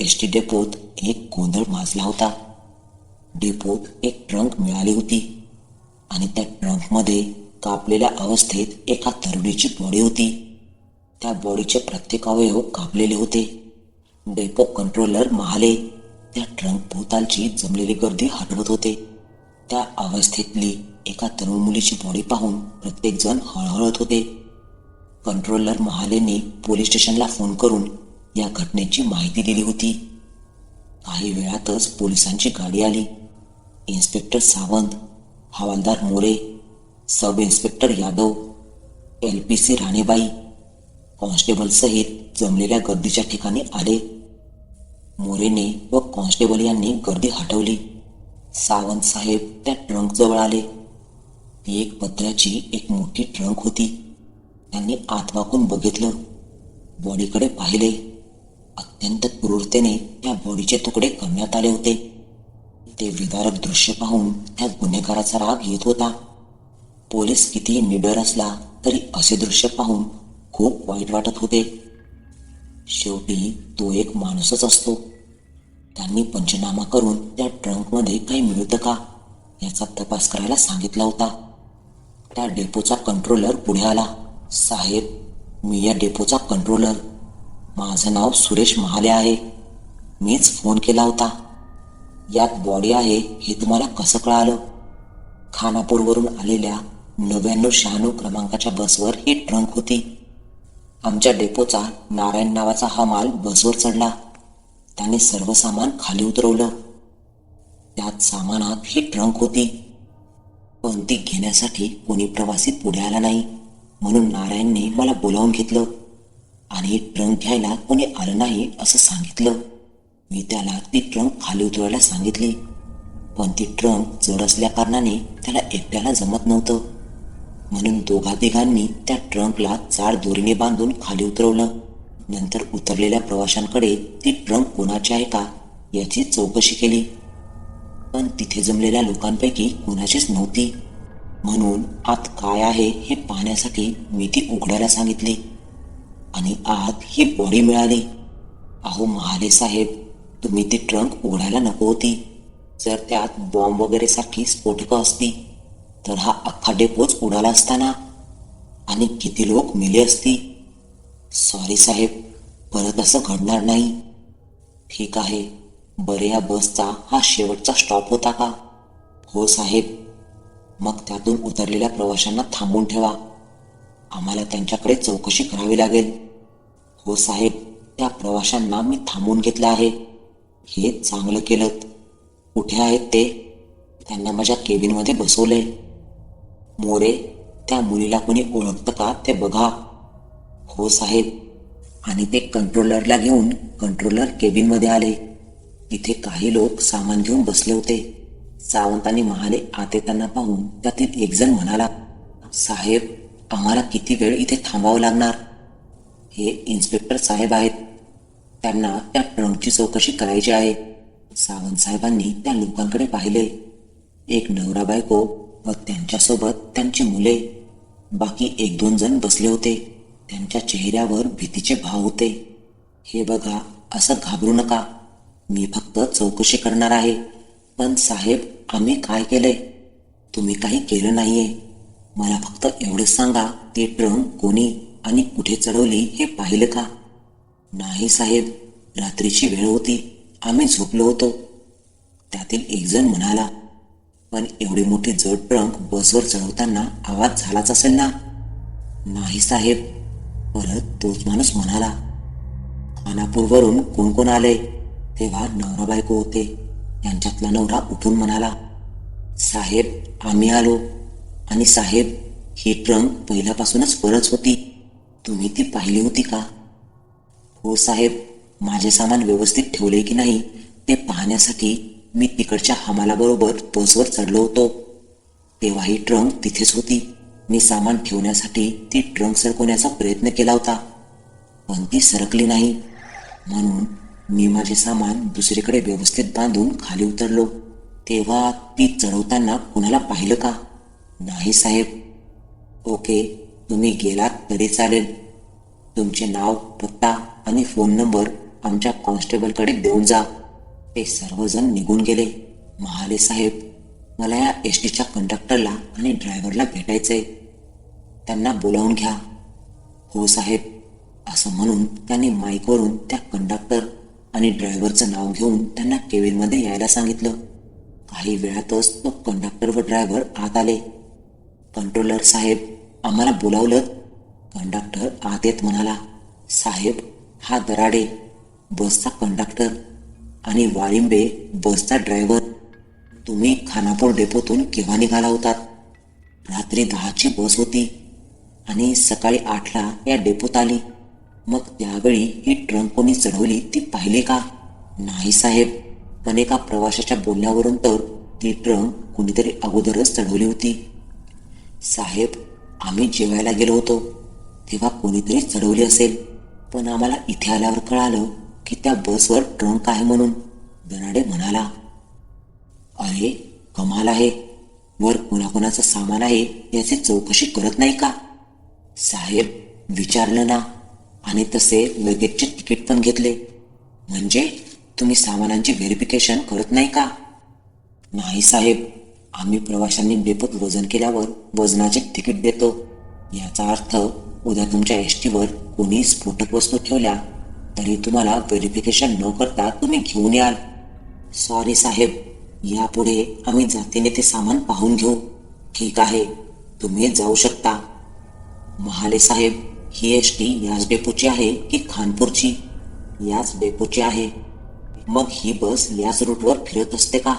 ST डेपोत एक गोंधळ माजला होता. डेपोत एक ट्रंक मिळाली होती आणि त्या ट्रंकमध्ये कापलेल्या अवस्थेत एका तरुणीची बॉडी होती. त्या बॉडीचे प्रत्येक अवयव कापलेले होते. डेपो कंट्रोलर महाले त्या ट्रंक भोवतालची जमलेली गर्दी हटवत होते. त्या अवस्थेतली एका तरुण मुलीची बॉडी पाहून प्रत्येकजण हळहळत होते. कंट्रोलर महालेने पोलीस स्टेशनला फोन करून या घटनेची माहिती दिली होती. काही वेळातच पोलिसांची गाडी आली. इन्स्पेक्टर सावंत, हवालदार More, sub inspector Yadav, LPC राणेबाई कॉन्स्टेबल सहित जमलेल्या गर्दीच्या ठिकाणी आले. मोरेने व कॉन्स्टेबल यांनी गर्दी हटवली. सावंत साहेब त्या ट्रंक जवळ आले. ती एक पत्र्याची एक मोठी ट्रंक होती. त्यांनी आत वाकून बघितलं. बॉडीकडे पाहिले. अत्यंत क्रूरतेने त्या बॉडीचे तुकडे करण्यात आले होते. ते विदारक दृश्य पाहून त्या गुन्हेगाराचा राग येत होता. पोलीस कितीही निडर असला तरी असे दृश्य पाहून खूप वाईट वाटत होते. शेवटी तो एक माणूसच असतो. त्यांनी पंचनामा करून त्या ट्रंकमध्ये काही मिळतं का याचा तपास करायला सांगितला होता. त्या डेपोचा कंट्रोलर पुढे आला. साहेब, मी या डेपोचा कंट्रोलर. माझं नाव सुरेश महाले आहे. मीच फोन केला होता. यात बॉडी आहे हे तुम्हाला कसं कळालं? खानापूरवरून आलेल्या 9996 क्रमांकाच्या बसवर ही ट्रंक होती. आमच्या डेपोचा नारायण नावाचा हा माल बसवर चढला. त्याने सर्व सामान खाली उतरवलं. त्यात सामानात ही ट्रंक होती. पण ती घेण्यासाठी कोणी प्रवासी पुढे आला नाही. म्हणून नारायणने मला बोलावून घेतलं आणि ट्रंक घ्यायला कोणी आलं नाही असं सांगितलं. मी त्याला ती ट्रंक खाली उतरवायला सांगितली. पण ती ट्रंक जड असल्या कारणाने त्याला एकट्याला जमत नव्हतं. म्हणून दोघा तिघांनी त्या ट्रंकला जाड दोरीने बांधून खाली उतरवलं. नंतर उतरलेल्या प्रवाशांकडे ती ट्रंक कोणाची आहे का याची चौकशी केली. पण तिथे जमलेल्या लोकांपैकी कोणाचीच नव्हती. म्हणून आत काय आहे हे पाहण्यासाठी मी ती उघडायला सांगितली आणि आत ही बॉडी मिळाली. अहो महाले साहेब, तुम्ही ती ट्रंक उघडायला नको होती. जर त्यात बॉम्ब वगैरे सारखी स्फोटकं असती तर हा अख्खा डेपोच उडाला असता ना, आणि किती लोक मेले असती. सॉरी साहेब, परत असं घडणार नाही. ठीक आहे. बरे, या बसचा हा शेवटचा स्टॉप होता का? हो साहेब. मग त्यातून उतरलेल्या प्रवाशांना थांबून ठेवा. आम्हाला त्यांच्याकडे चौकशी करावी लागेल. हो साहेब, त्या प्रवाशांना मी थांबून घेतलं आहे. हे चांगलं केलं. कुठे आहेत ते? त्यांना माझ्या केबिनमध्ये बसवलंय. मोरे, त्या मुलीला कोणी ओळखतं का ते बघा. हो साहेब. आणि ते कंट्रोलरला घेऊन कंट्रोलर केबिनमध्ये आले. तिथे काही लोक सामान घेऊन बसले होते. सावंत आणि महाले आत येताना पाहून त्यातील एक जण म्हणाला, साहेब, आम्हाला किती वेळ इथे थांबावं लागणार? हे इन्स्पेक्टर साहेब आहेत. त्यांना त्या ट्रंकची चौकशी करायची आहे. सावंत साहेबांनी त्या लोकांकडे पाहिले. एक नवरा बायको व त्यांच्यासोबत त्यांची मुले. बाकी 1-2 जण बसले होते. त्यांच्या चेहऱ्यावर भीतीचे भाव होते. हे बघा, असं घाबरू नका. मी फक्त चौकशी करणार आहे. पण साहेब, आम्ही काय केलंय? तुम्ही काही केलं नाहीये. मला फक्त एवढंच सांगा, ते ट्रंक कोणी आणि कुठे चढवली हे पाहिलं का? नाही साहेब, रात्रीची वेळ होती. आम्ही झोपलो होतो. त्यातील एक जण म्हणाला. पण एवढी मोठी जड ट्रंक बसवर चढवताना आवाज झालाच असेल ना? नाही साहेब. परत तोच माणूस म्हणाला. खानापूरवरून कोण कोण आले? तेव्हा नवरा बायको होते. त्यांच्यातला नवरा उठून म्हणाला, साहेब, आम्ही आलो. आणि साहेब, ही ट्रंक पहिल्यापासूनच परच होती. तुम्ही ती पाहिली होती का? हो साहेब. माझे सामान व्यवस्थित ठेवले की नाही ते पाहण्यासाठी मी तिकडच्या हमालाबरोबर बसवर चढलो होतो. तेव्हा ही ट्रंक तिथेच होती. मी सामान ठेवण्यासाठी ती ट्रंक सरकवण्याचा प्रयत्न केला होता, पण ती सरकली नाही. म्हणून मी माझे सामान दुसरीकडे व्यवस्थित बांधून खाली उतरलो. तेव्हा ती चढवताना कुणाला पाहिलं का? नाही साहेब. ओके, तुम्ही गेलात तरी चालेल. तुमचे नाव, पत्ता आणि फोन नंबर आमच्या कॉन्स्टेबलकडे देऊन जा. ते सर्वजण निघून गेले. महाले साहेब, मला या एसटीच्या कंडक्टरला आणि ड्रायव्हरला भेटायचंय. त्यांना बोलावून घ्या. हो साहेब, असं म्हणून त्यांनी माईकवरून त्या कंडक्टर आणि ड्रायव्हरचं नाव घेऊन त्यांना केबिनमध्ये यायला सांगितलं. काही वेळातच तो कंडक्टर व ड्रायव्हर आत आले. कंट्रोलर साहेब, आम्हाला बोलावलं. कंडक्टर आत येत म्हणाला, साहेब, हा दराडे बसचा कंडक्टर आणि वाळिंबे बसचा ड्रायव्हर. तुम्ही खानापूर डेपोतून केव्हा निघाला होतात? रात्री 10ची बस होती आणि सकाळी 8ला या डेपोत आली. मग त्यावेळी ही ट्रंक कोणी चढवली ती पाहिली का? नाही साहेब, पण एका प्रवाशाच्या बोलण्यावरून तर ती ट्रंक कुणीतरी अगोदरच चढवली होती. साहेब, आम्ही जेवायला गेलो होतो तेव्हा कोणीतरी चढवली असेल, पण आम्हाला इथे आल्यावर कळालं की त्या बसवर ट्रंक आहे म्हणून. दराडे म्हणाला. अरे कमाल आहे, वर कोणाकोणाचं सामान आहे याची चौकशी करत नाही का? साहेब, विचारलं ना, आणि तसे लगेचचे तिकीट पण घेतले. म्हणजे तुम्ही सामानांची व्हेरिफिकेशन करत नाही का? नाही साहेब, आम्ही प्रवाशांनी डेपोत वजन केल्यावर वजनाचे तिकीट देतो. याचा अर्थ उद्या तुमच्या एसटीवर कोणी स्फोटक वस्तू ठेवल्या तरी तुम्हाला व्हेरिफिकेशन न करता तुम्ही घेऊन याल. सॉरी साहेब, यापुढे आम्ही जातीने ते सामान पाहून घेऊ. ठीक आहे, तुम्ही जाऊ शकता. महाले साहेब, ही एसटी याच डेपोची आहे की खानपूरची? याच डेपोची आहे. मग ही बस याच रूटवर फिरत असते का?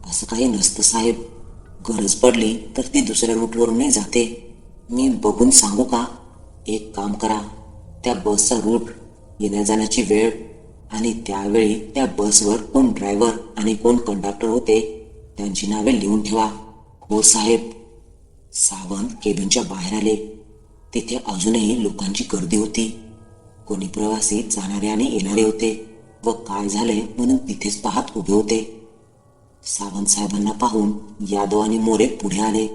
असं काही नसतं साहेब, गरज पडली तर ती दुसऱ्या रूटवरूनही जाते. मी बघून सांगू का? एक काम करा, त्या बसचा रूट, येण्या जाण्याची वेळ आणि त्यावेळी त्या बसवर कोण ड्रायव्हर आणि कोण कंडक्टर होते त्यांची नावे लिहून ठेवा. हो साहेब. सावंत केबिनच्या बाहेर आले. तिथे अजूनही लोकांची गर्दी होती. कोणी प्रवासी जाणारे आणि येणारे होते व काय झाले म्हणून तिथेच पाहत उभे होते. सावंत साहेबांना पाहून यादव आणि मोरे पुढे आले.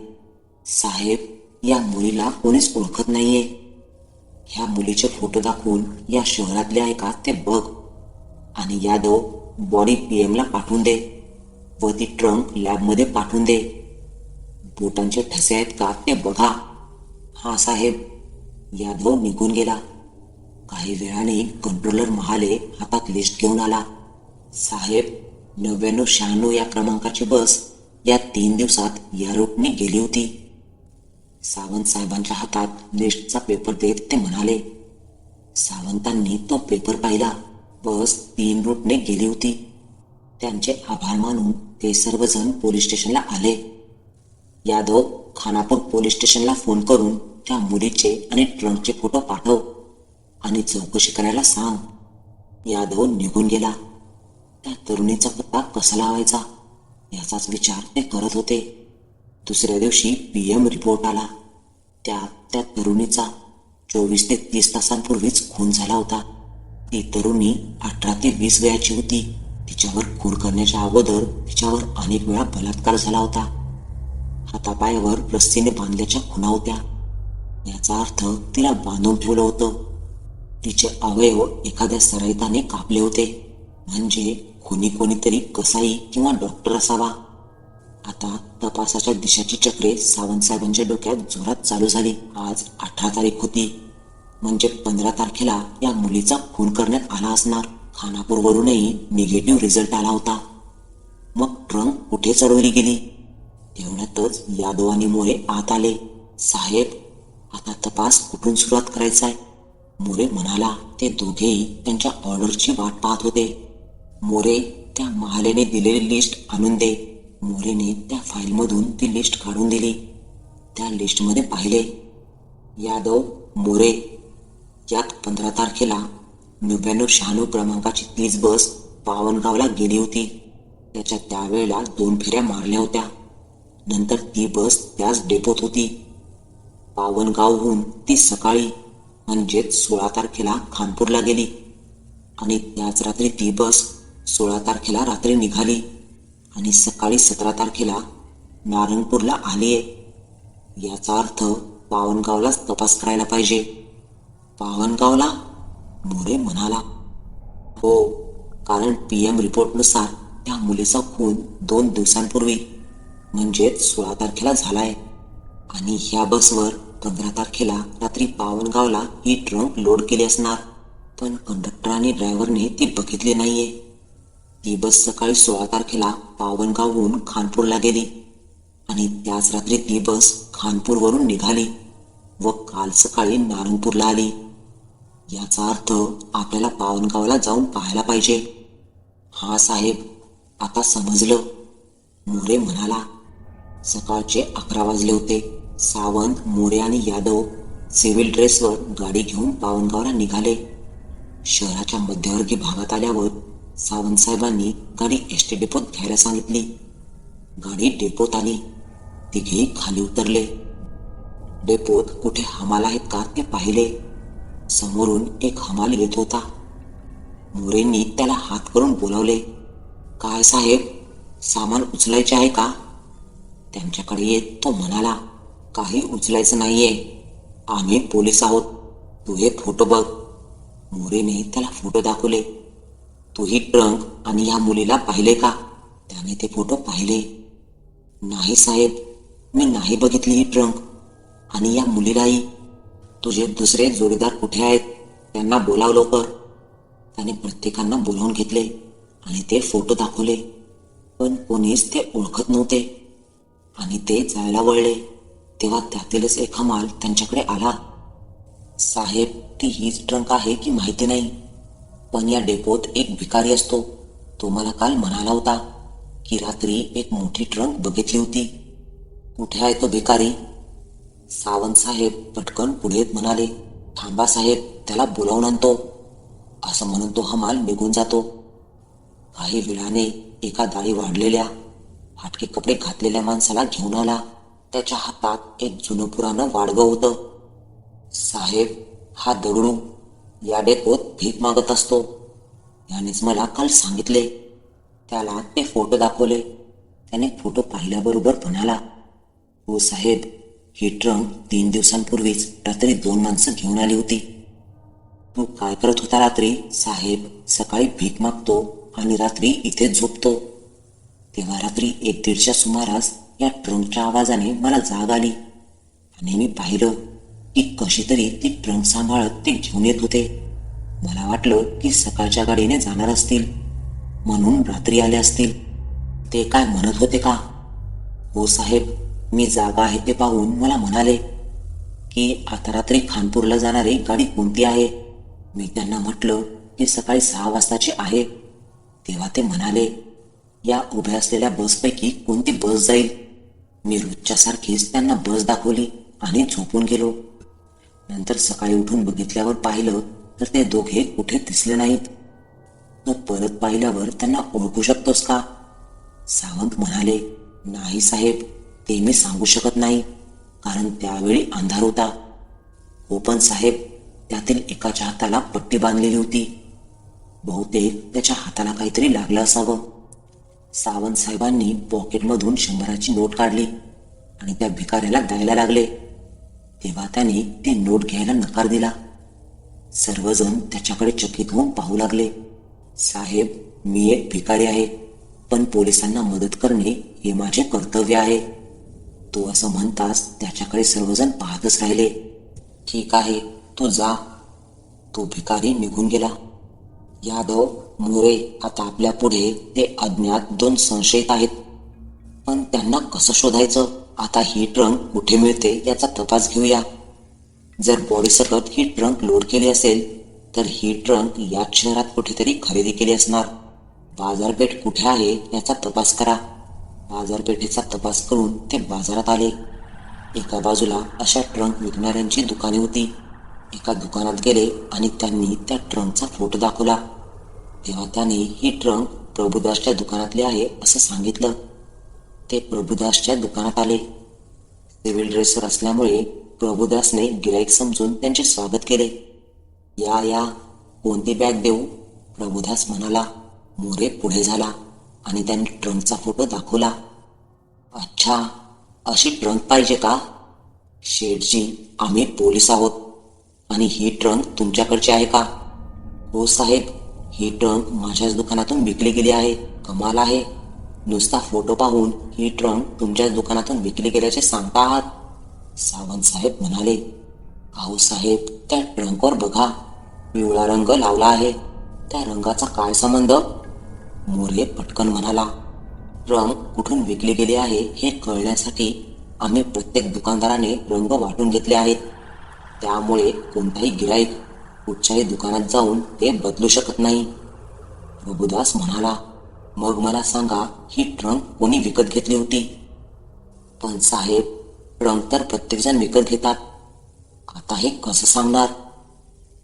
साहेब, या मुलीला कोणीच ओळखत नाहीये. ह्या मुलीचे फोटो दाखवून या शहरातले आहे का ते बघ, आणि यादव, बॉडी PM ला पाठवून दे व ती ट्रंक लॅबमध्ये पाठवून दे. बोटांचे ठसे आहेत का ते बघा. हा साहेब. यादव निघून गेला. काही वेळाने कंट्रोलर महाले हातात लिस्ट घेऊन आला. साहेब, 9996 या क्रमांकाची बस या 3 दिवसात या रूटने गेली होती. सावंत साहेबांच्या हातात लिस्टचा पेपर देत ते म्हणाले. सावंतांनी तो पेपर पाहिला. बस 3 रूटने गेली होती. त्यांचे आभार मानून ते सर्वजण पोलीस स्टेशनला आले. यादव, खानापूर पोलीस स्टेशनला फोन करून त्या मुलीचे आणि ट्रंकचे फोटो पाठव आणि चौकशी करायला सांग. यादव निघून गेला. त्या तरुणीचा पत्ता कसा लावायचा याचाच विचार ते करत होते. दुसऱ्या दिवशी PM रिपोर्ट आला. त्या तरुणीचा 24 ते 30 तासांपूर्वीच खून झाला होता. ती तरुणी 18 ते 20 वयाची होती. तिच्यावर खून करण्याच्या अगोदर तिच्यावर अनेक वेळा बलात्कार झाला होता. हातापायावर रस्सीने बांधल्याच्या खुणा होत्या. याचा अर्थ तिला बांधून ठेवलं होतं. तिचे अवयव एखाद्या सराईताने कापले होते. म्हणजे कोणीतरी कसाई किंवा डॉक्टर असावा. आता तपासाच्या दिशाची चक्रे सावंत साहेबांच्या डोक्यात जोरात चालू झाली. आज 18 तारीख होती, म्हणजे 15 तारखेला या मुलीचा खून करण्यात आला असणार. खानापूरवरूनही निगेटिव्ह रिझल्ट आला होता. मग ट्रंक कुठे चढवली गेली? तेवढ्यातच यादव आणि मोरे आत आले. साहेब, आता तपास कुठून सुरुवात करायचा आहे? मोरे म्हणाला. ते दोघेही त्यांच्या ऑर्डरची वाट पाहत होते. मोरे, त्या महालेने दिलेली लिस्ट आणून दे. मोरेने त्या फाईलमधून ती लिस्ट काढून दिली. त्या लिस्टमध्ये पाहिले. यादव, मोरे, यात 15 तारखेला 9996 क्रमांकाची तीच बस पावनगावला गेली होती. त्याच्या त्यावेळेला 2 फेऱ्या मारल्या होत्या. नंतर ती बस त्याच डेपोत होती. पावनगावहून ती सकाळी म्हणजेच 16 तारखेला खानपूरला गेली आणि त्याच रात्री ती बस 16 तारखेला रात्री निघाली आणि सकाळी 17 तारखेला नारंगपूरला आलीये. याचा अर्थ पावनगावलाच तपास करायला पाहिजे. पावनगावला? मोरे म्हणाला. हो, कारण PM रिपोर्टनुसार त्या मुलीचा खून 2 दिवसांपूर्वी म्हणजेच 16 तारखेला झालाय आणि ह्या बसवर 15 तारखेला रात्री पावनगावला ही ट्रंक लोड केली असणार. पण कंडक्टर आणि ड्रायव्हरने ती बघितली नाहीये. ती बस सकाळी 16 तारखेला पावनगावहून खानपूरला गेली आणि त्याच रात्री ती बस खानपूरवरून निघाली व काल सकाळी नारायणपूरला आली. याचा अर्थ आपल्याला पावनगावला जाऊन पाहायला पाहिजे. हा साहेब, आता समजलं, मोरे म्हणाला. सकाळचे 11 वाजले होते. सावंत, मोरे आणि यादव सिव्हिल ड्रेसवर गाडी घेऊन पावनगावला निघाले. शहराच्या मध्यवर्गी भागात आल्यावर सावंत साहेबांनी गाडी एसटी डेपोत घ्यायला सांगितली. गाडी डेपोत आली. तिघे खाली उतरले. डेपोत कुठे हमाल आहेत का ते पाहिले. समोरून एक हमाल येत होता. मोरेंनी त्याला हात करून बोलावले. काय साहेब, सामान उचलायचे आहे का? त्यांच्याकडे येत तो म्हणाला, काही उचलायचं नाहीये, आम्ही पोलीस आहोत, तू हे फोटो बघ. मोरेने त्याला फोटो दाखवले. तू ही ट्रंक आणि या मुलीला पाहिले का? त्याने ते फोटो पाहिले. नाही साहेब, मी नाही बघितली ही ट्रंक आणि या मुलीलाही. तुझे दुसरे जोडीदार कुठे आहेत? त्यांना बोलाव लवकर. त्याने प्रत्येकांना बोलावून घेतले आणि ते फोटो दाखवले. पण कोणीच ते ओळखत नव्हते आणि ते जायला वळले तेव्हा त्यातीलच एक हमाल त्यांच्याकडे आला. साहेब, ती हीच ट्रंक आहे की माहिती नाही, पण या डेपोत एक भिकारी असतो. तो मला काल म्हणाला होता की रात्री एक मोठी ट्रंक बघितली होती. कुठे आहे तो भिकारी? सावंत साहेब पटकन पुढे येत म्हणाले, थांबा साहेब, त्याला बोलावून आणतो. असं म्हणून तो हमाल निघून जातो. काही वेळाने एका दाढी वाढलेल्या, फाटके कपडे घातलेल्या माणसाला घेऊन आला. त्याच्या हातात एक जुनं पुराणं वाडगं होतं. साहेब, हा दगडू या डेपोत भीक मागत असतो, यानेच मला काल सांगितले. त्याला ते फोटो दाखवले. त्याने फोटो पाहिल्याबरोबर म्हणाला, हो साहेब, ही ट्रंक 3 दिवसांपूर्वीच रात्री 2 माणसं घेऊन आली होती. तू काय करत होता रात्री? साहेब, सकाळी भीक मागतो आणि रात्री इथे झोपतो. तेव्हा रात्री 1:30च्या सुमारास या ट्रंकच्या आवाजाने मला जाग आली आणि मी पाहिलं की कशी तरी ती ट्रंक सांभाळत ते घेऊन येत होते. मला वाटलं की सकाळच्या गाडीने जाणार असतील म्हणून रात्री आले असतील. ते काय म्हणत होते का? हो साहेब, मी जागा आहे ते पाहून मला म्हणाले की आता रात्री खानपूरला जाणारी गाडी कोणती आहे. मी त्यांना म्हटलं की सकाळी 6 वाजताची आहे. तेव्हा ते म्हणाले, या उभ्या असलेल्या बसपैकी कोणती बस जाईल. मी रोजच्या सारखीच त्यांना बस दाखवली आणि झोपून गेलो. नंतर सकाळी उठून बघितल्यावर पाहिलं तर ते दोघे कुठे दिसले नाहीत. तू परत पाहिल्यावर त्यांना ओळखू शकतोस का? सावंत म्हणाले, नाही साहेब, ते मी सांगू शकत नाही, कारण त्यावेळी अंधार होता. हो पण साहेब, त्यातील एकाच्या हाताला पट्टी बांधलेली होती. बहुतेक त्याच्या हाताला काहीतरी लागलं असावं. सावंत साहेबांनी पॉकेटमधून 100ची नोट काढली आणि त्या भिकाऱ्याला द्यायला लागले. तेव्हा त्याने ती नोट घ्यायला नकार दिला. सर्वजण त्याच्याकडे चकित होऊन पाहू लागले. साहेब, मी एक भिकारी आहे, पण पोलिसांना मदत करणे हे माझे कर्तव्य आहे. तो असं म्हणताच त्याच्याकडे सर्वजण पाहतच राहिले. ठीक आहे, तू जा. तो भिकारी निघून गेला. यादव, मोरे, आता आपल्या पुढे ते अज्ञात 2 संशयित आहेत, पण त्यांना कसं शोधायचं? आता ही ट्रंक कुठे मिळते याचा तपास घेऊया. जर बॉडी सकट ही ट्रंक लोड केली असेल तर ही ट्रंक याच शहरात कुठेतरी खरेदी केली असणार. बाजारपेठ कुठे आहे याचा तपास करा. बाजारपेठेचा तपास करून ते बाजारात आले. एका बाजूला अशा ट्रंक विकणाऱ्यांची दुकाने होती. एका दुकानात गेले आणि त्यांनी त्या ट्रंकचा फोटो दाखवला. तेव्हा त्याने ही ट्रंक प्रभुदासच्या दुकानातली आहे असं सांगितलं. ते प्रभुदासच्या दुकानात आले. सिव्हिल ड्रेसवर असल्यामुळे प्रभुदासने गिराईक समजून त्यांचे स्वागत केले. या या, कोणती बॅग देऊ? प्रभुदास म्हणाला. मोरे पुढे झाला आणि त्यांनी ट्रंकचा फोटो दाखवला. अच्छा, अशी ट्रंक पाहिजे का? शेठजी, आम्ही पोलीस आहोत आणि ही ट्रंक तुमच्याकडची आहे का? हो साहेब, ही ट्रंक माझ्याच दुकानातून विकली गेली आहे. कमाल आहे. नुसता फोटो पाहून ही ट्रंक तुमच्याच दुकानातून विकली गेल्याचे सांगता आहात? सावंत साहेब म्हणाले. अहो साहेब, त्या ट्रंकवर बघा, पिवळा रंग लावला आहे. त्या रंगाचा काय संबंध? मोरे पटकन म्हणाला. ट्रंक कुठून विकली गेली आहे हे कळण्यासाठी आम्ही प्रत्येक दुकानदाराने रंग वाटून घेतले आहेत. त्यामुळे कोणताही गिराईक कुठच्याही दुकानात जाऊन ते बदलू शकत नाही. प्रभुदास म्हणाला. मग मला सांगा, ही ट्रंक कोणी विकत घेतली होती? पण साहेब, ट्रंक तर प्रत्येकजण विकत घेतात. आता हे कसं सांगणार?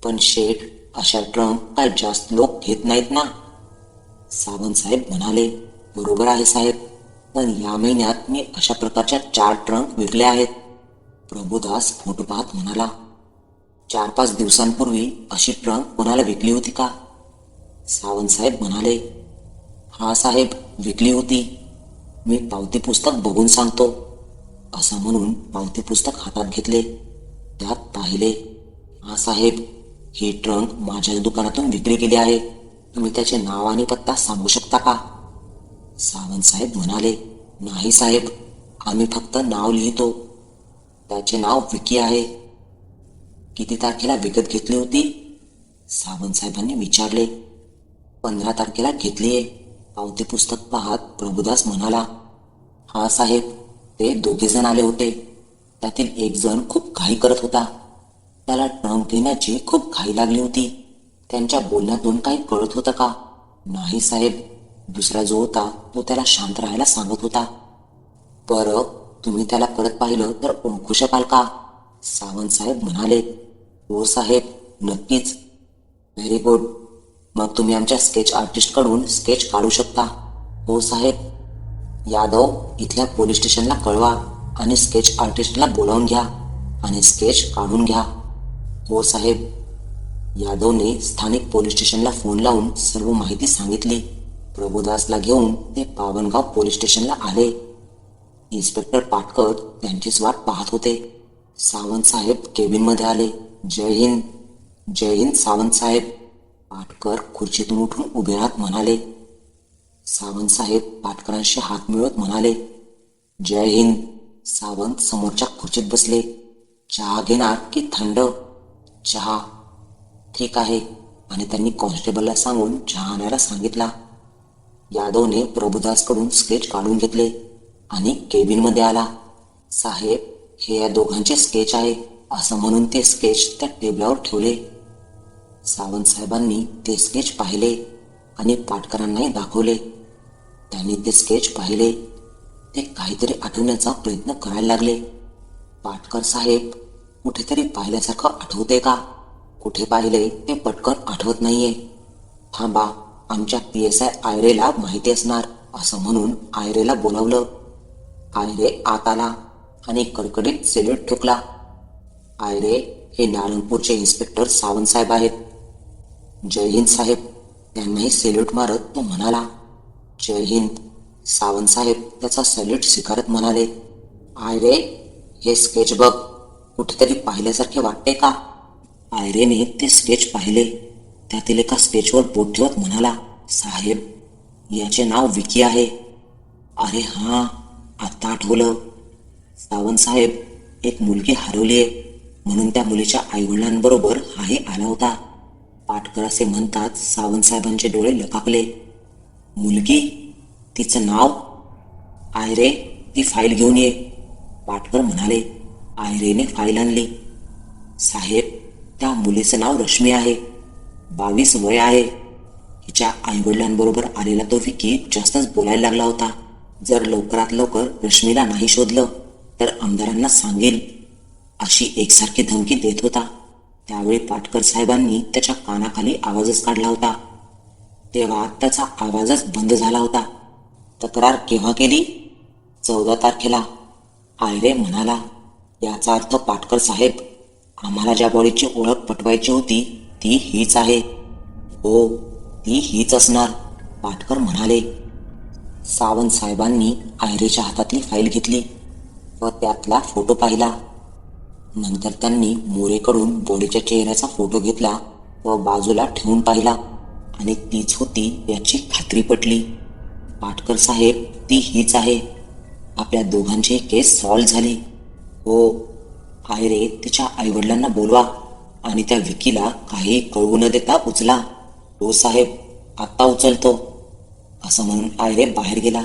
पण शेठ, अशा ट्रंक काय जास्त लोक घेत नाहीत ना? सावंत साहेब म्हणाले. बरोबर आहे साहेब, पण या महिन्यात मी अशा प्रकारच्या 4 ट्रंक विकले आहेत. प्रभुदास फोटो पाहत म्हणाला. 4-5 दिवसांपूर्वी अशी ट्रंक कोणाला विकली होती का? सावंत साहेब म्हणाले. हा साहेब, विकली होती. मी पावती पुस्तक बघून सांगतो. असं म्हणून पावती पुस्तक हातात घेतले. त्यात पाहिले. हा साहेब, ही ट्रंक माझ्याच दुकानातून विकली गेली आहे. तुम्ही त्याचे नाव आणि पत्ता सांगू शकता का? सावंत साहेब म्हणाले. नाही साहेब, आम्ही फक्त नाव लिहितो. त्याचे नाव विकी आहे. किती तारखेला विकत घेतली होती? सावंत साहेबांनी विचारले. 15 तारखेला घेतलीये. पावती पुस्तक पाहत प्रभुदास म्हणाला. हा साहेब, ते 2 जण आले होते. त्यातील एक जण खूप घाई करत होता. त्याला ट्रंक घेण्याची खूप घाई लागली होती. त्यांच्या बोलण्यातून काही कळत होतं का? नाही साहेब, दुसरा जो होता तो त्याला शांत राहायला सांगत होता. बरं, तुम्ही त्याला परत पाहिलं तर ओळखू शकाल का? सावंत साहेब म्हणाले. हो साहेब, नक्कीच. Very good. मग तुम्ही आमच्या स्केच आर्टिस्ट कडून स्केच काढू शकता. हो साहेब. यादव, इथल्या पोलीस स्टेशनला कळवा आणि स्केच आर्टिस्टला बोलावून घ्या आणि स्केच काढून घ्या. हो साहेब. यादवने स्थानिक पोलीस स्टेशनला फोन लावून सर्व माहिती सांगितली. प्रभुदासला घेऊन ते पावनगाव पोलीस स्टेशनला आले. इन्स्पेक्टर पाटकर त्यांचीच वाट पाहत होते. सावंत साहेब केबिनमध्ये आले. जय हिंद. जय हिंद सावंत साहेब. पाटकर खुर्चीतून उठून उभे राहत म्हणाले. सावंत साहेब पाटकरांशी हात मिळवत म्हणाले. जय हिंद. सावंत समोरच्या खुर्चीत बसले. चहा घेणार की थंड? चहा. ठीक आहे. आणि त्यांनी कॉन्स्टेबलला सांगून चहा आणायला सांगितला. यादवने प्रभुदासकडून स्केच काढून घेतले आणि केबिनमध्ये आला. साहेब, हे या दोघांचे स्केच आहे, असं म्हणून ते स्केच त्या टेबलावर ठेवले. सावंत साहेबांनी ते स्केच पाहिले आणि पाटकरांनाही दाखवले. त्यांनी ते स्केच पाहिले. ते काहीतरी आठवण्याचा प्रयत्न करायला लागले. पाटकर साहेब, कुठेतरी पाहिल्यासारखं आठवते का? कुठे पाहिले ते पटकन आठवत नाहीये. थांबा, आमच्या PSI आयरेला माहिती असणार, असं म्हणून आयरेला बोलावलं. आयरे आत आला आणि कडकडीत सेल्यूट ठोकला. आयरे, हे नारायणपूरचे इन्स्पेक्टर सावंत साहेब आहेत. जय हिंद साहेब. त्यांनाही सेल्यूट मारत तो म्हणाला. जय हिंद. सावंत साहेब त्याचा सॅल्यूट स्वीकारत म्हणाले. आयरे, हे स्केच बघ, कुठेतरी पाहिल्यासारखे वाटते का? आयरेने ते स्केच पाहिले. त्यातील एका स्केचवर बोट ठेवत म्हणाला. साहेब, याचे नाव विकी आहे. अरे हां, आता आठवलं. सावंत साहेब, एक मुलगी हरवली आहे म्हणून त्या मुलीच्या आईवडिलांबरोबर हाही आला होता. पाटकर असे म्हणतात सावंत साहेबांचे डोळे लकाकले. मुलगी? तिचं नाव? आयरे, ती फाईल घेऊन ये, पाटकर म्हणाले. आयरेने फाईल आणली. साहेब, त्या मुलीचं नाव रश्मी आहे. 22 वय आहे. हिच्या आईवडिलांबरोबर आलेला तो विकी जास्तच बोलायला लागला होता. जर लवकरात लवकर रश्मीला नाही शोधलं तर आमदारांना सांगेल, अशी एकसारखी धमकी देत होता. त्यावेळी पाटकर साहेबांनी त्याच्या कानाखाली आवाजच काढला होता. तेव्हा त्याचा आवाजच बंद झाला होता. तक्रार केव्हा केली? 14 तारखेला. आयरे म्हणाला. याचा अर्थ पाटकर साहेब, आम्हाला ज्या बॉडीची ओळख पटवायची होती ती हीच आहे. हो, ती हीच असणार, पाटकर म्हणाले. सावंत साहेबांनी आयरेच्या हातातली फाईल घेतली व त्यातला फोटो पाहिला. नंतर त्यांनी मोरेकडून बॉडीच्या चेहऱ्याचा फोटो घेतला व बाजूला ठेवून पाहिला आणि तीच होती याची खात्री पटली. पाटकर साहेब, ती हीच आहे. आपल्या दोघांची केस सॉल्व्ह झाली. हो, आयरे तिच्या आईवडिलांना बोलवा आणि त्या विकीला काही कळवू न देता उचला. हो साहेब, आत्ता उचलतो, असं म्हणून आयरे बाहेर गेला.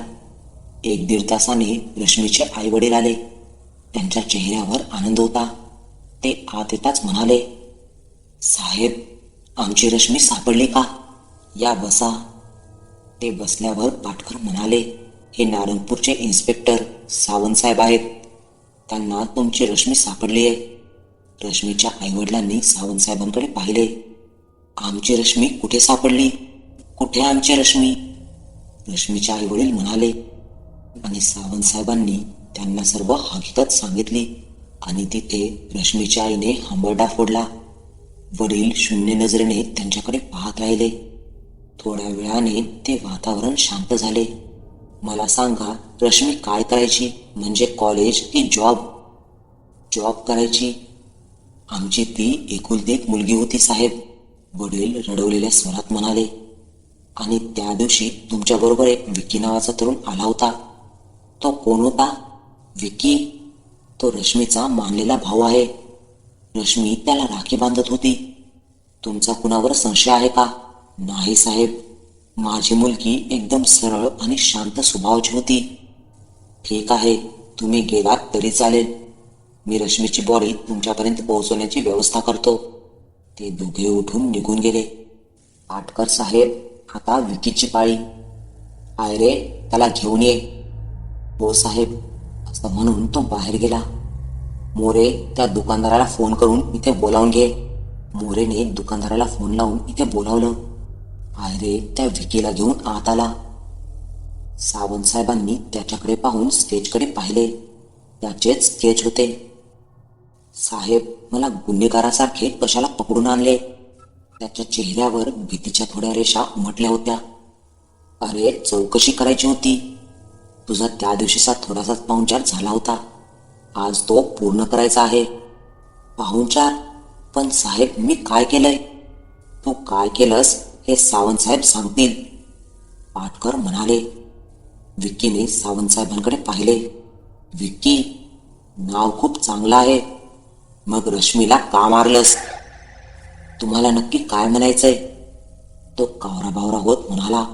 1-1.5 तासाने रश्मीचे आई वडील आले. त्यांच्या चेहऱ्यावर आनंद होता. ते आत येताच म्हणाले, साहेब, आमची रश्मी सापडली का? या बसा. ते बसल्यावर पाटकर म्हणाले, हे नारायणपूरचे इन्स्पेक्टर सावंत साहेब आहेत. त्यांना तुमची रश्मी सापडली आहे. रश्मीच्या आईवडिलांनी सावंत साहेबांकडे पाहिले. आमची रश्मी कुठे सापडली? कुठे आमची रश्मी? रश्मीच्या आईवडील म्हणाले. आणि सावंत साहेबांनी त्यांना सर्व हकीकत सांगितली. आणि तिथे रश्मीच्या आईने हंबरडा फोडला. वडील शून्य नजरेने त्यांच्याकडे पाहत राहिले. थोड्या वेळाने ते वातावरण शांत झाले. मला सांगा, रश्मी काय करायची? म्हणजे कॉलेज की जॉब? जॉब करायची. आमची ती एकुलती एक मुलगी होती साहेब, वडील रडवलेल्या स्वरात म्हणाले. आणि त्या दिवशी तुमच्याबरोबर एक विकी नावाचा तरुण आला होता. तो कोण होता? विकी? तो रश्मीचा मानलेला भाऊ आहे. रश्मी त्याला राखी बांधत होती. तुमचा कुणावर संशय आहे का? नाही साहेब, माझी मुलगी एकदम सरळ आणि शांत स्वभावाची होती. ठीक आहे, तुम्ही गेलात तरी चालेल. मी रश्मीची बॉडी तुमच्यापर्यंत पोहोचवण्याची व्यवस्था करतो. ते दोघे उठून निघून गेले. पाटकर साहेब, आता विकीची पाळी. आयरे, त्याला घेऊन ये. हो साहेब, असं म्हणून तो बाहेर गेला. मोरे, त्या दुकानदाराला फोन करून इथे बोलावून घे. मोरेने दुकानदाराला फोन लावून इथे बोलावलं. आयरे त्या विकीला घेऊन आत आला. सावंत साहेबांनी त्याच्याकडे पाहून स्केचकडे पाहिले. त्याचेच स्केच होते. साहेब, मला गुन्हेगारासारखे कशाला पकडून आणले? त्याच्या चेहऱ्यावर भीतीच्या थोड्या रेषा उमटल्या होत्या. अरे, चौकशी करायची होती. तुझा त्या दिवशीचा थोडासाच पाहुणचार झाला होता. आज तो पूर्ण करायचा आहे. पाहुणचार? पण साहेब, मी काय केलंय? तू काय केलंस हे सावंत साहेब सांगतील, पाटकर म्हणाले. विक्कीने सावंत साहेबांकडे पाहिले. विक्की? नाव खूप चांगलं आहे. मग रश्मीला का मारलंस? तुम्हाला नक्की काय म्हणायचंय? तो कावराबावरा होत म्हणाला.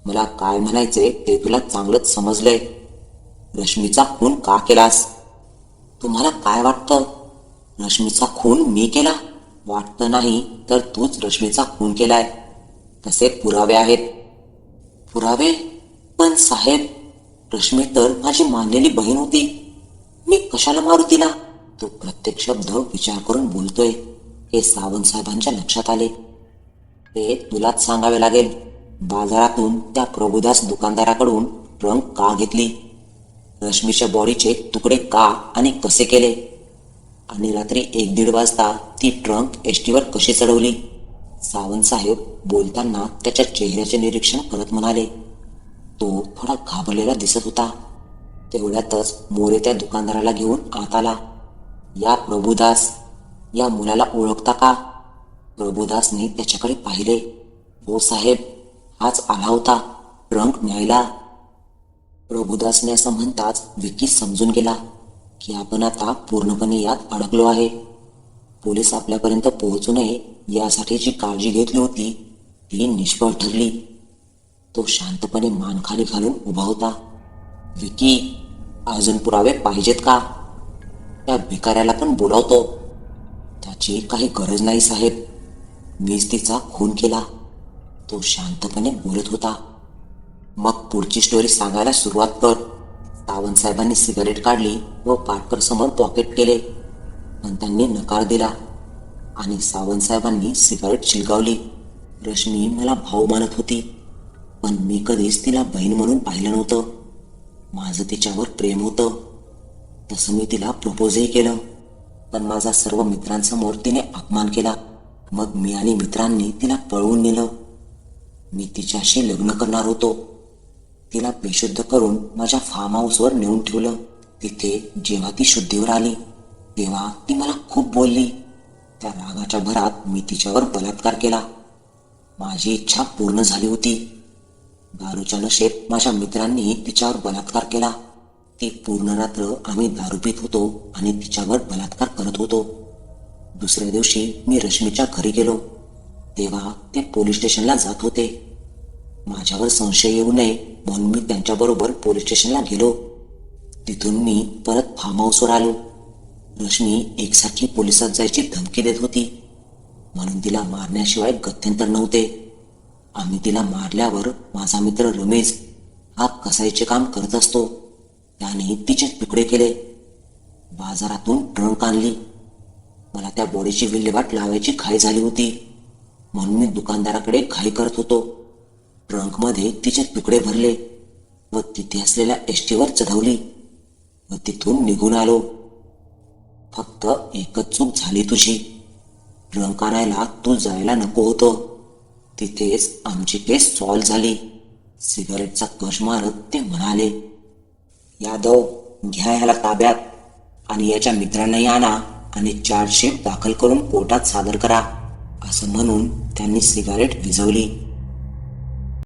मला काय म्हणायचंय ते तुला चांगलंच समजलंय. रश्मीचा खून का केलास? तुम्हाला काय वाटतं? रश्मीचा खून मी केला? वाटतं नाही तर तूच रश्मीचा खून केलाय. तसे पुरावे आहेत. पुरावे? पण साहेब, रश्मी तर माझी मानलेली बहीण होती. मी कशाला मारू तिला? तो प्रत्येक शब्द विचार करून बोलतोय हे सावंत साहेबांच्या लक्षात आले. ते तुलाच सांगावे लागेल. बाजारातून त्या प्रभुदास दुकानदाराकडून ट्रंक का घेतली? रश्मीच्या बॉडीचे तुकडे का आणि कसे केले? आणि रात्री 1-1:30 वाजता ती ट्रंक एसटीवर कशी चढवली? सावंत साहेब बोलताना त्याच्या चेहऱ्याचे निरीक्षण करत म्हणाले. तो थोडा घाबरलेला दिसत होता. तेवढ्यातच मोरे त्या दुकानदाराला घेऊन आत आला. या प्रभुदास, या मुलाला ओळखता का? प्रभुदासने त्याच्याकडे पाहिले. हो साहेब, हाच आला होता ट्रंक न्यायला. प्रभुदासने असं म्हणताच विकी समजून गेला की आपण आता पूर्णपणे यात अडकलो आहे. पोलीस आपल्यापर्यंत पोहोचू नये यासाठी जी काळजी घेतली होती ती निष्फळ ठरली. तो शांतपणे मान खाली घालून उभा होता. विकी, अजून पुरावे पाहिजेत का? त्या भिकाऱ्याला पण बोलावतो. त्याची काही गरज नाही साहेब, मीच तिचा खून केला. तो शांतपणे बोलत होता. मग पुढची स्टोरी सांगायला सुरुवात कर. सावंत साहेबांनी सिगारेट काढली व पाटकर समोर पॉकेट केले, पण त्यांनी नकार दिला आणि सावंत साहेबांनी सिगारेट शिलगावली. रश्मी मला भाऊ मानत होती, पण मी कधीच तिला बहीण म्हणून पाहिलं नव्हतं. माझं तिच्यावर प्रेम होतं. तसं मी तिला प्रपोजही केलं, पण माझा सर्व मित्रांसमोर तिने अपमान केला. मग मी आणि मित्रांनी तिला पळवून नेलं. मी तिच्याशी लग्न करणार होतो. तिला बेशुद्ध करून माझ्या फार्म हाऊसवर नेऊन ठेवलं. तिथे जेव्हा ती शुद्धीवर आली तेव्हा ती मला खूप बोलली. त्या रागाच्या भरात मी तिच्यावर बलात्कार केला. माझी इच्छा पूर्ण झाली होती. दारूच्या नशेत माझ्या मित्रांनी तिच्यावर बलात्कार केला. ती पूर्ण रात्र आम्ही दारू पित होतो आणि तिच्यावर बलात्कार करत होतो. दुसऱ्या दिवशी मी रश्मीच्या घरी गेलो तेव्हा ते पोलीस स्टेशनला जात होते. माझ्यावर संशय येऊ नये म्हणून मी त्यांच्याबरोबर पोलीस स्टेशनला गेलो. तिथून मी परत फार्म हाऊसवर आलो. रश्मी एकसारखी पोलिसात जायची धमकी देत होती म्हणून तिला मारण्याशिवाय गत्यंतर नव्हते. आम्ही तिला मारल्यावर माझा मित्र रमेश हा कसाईचे काम करत असतो. त्याने तिचे तुकडे केले. बाजारातून ट्रंक आणली. मला त्या बॉडीची विल्हेवाट लावायची घाई झाली होती म्हणून मी दुकानदाराकडे घाई करत होतो. ट्रंकमध्ये तिचे तुकडे भरले व तिथे असलेल्या एसटीवर चढवली व तिथून निघून आलो. फक्त एकच चूक झाली तुझी. ट्रंक आणायला तू जायला नको होतं. तिथेच आमची केस सॉल्व्ह झाली. सिगारेटचा कश मारत ते म्हणाले, यादव घ्या ह्याला ताब्यात आणि याच्या मित्रांनाही आणा आणि चार्जशीट दाखल करून कोर्टात सादर करा. असं म्हणून त्यांनी सिगारेट विझवली.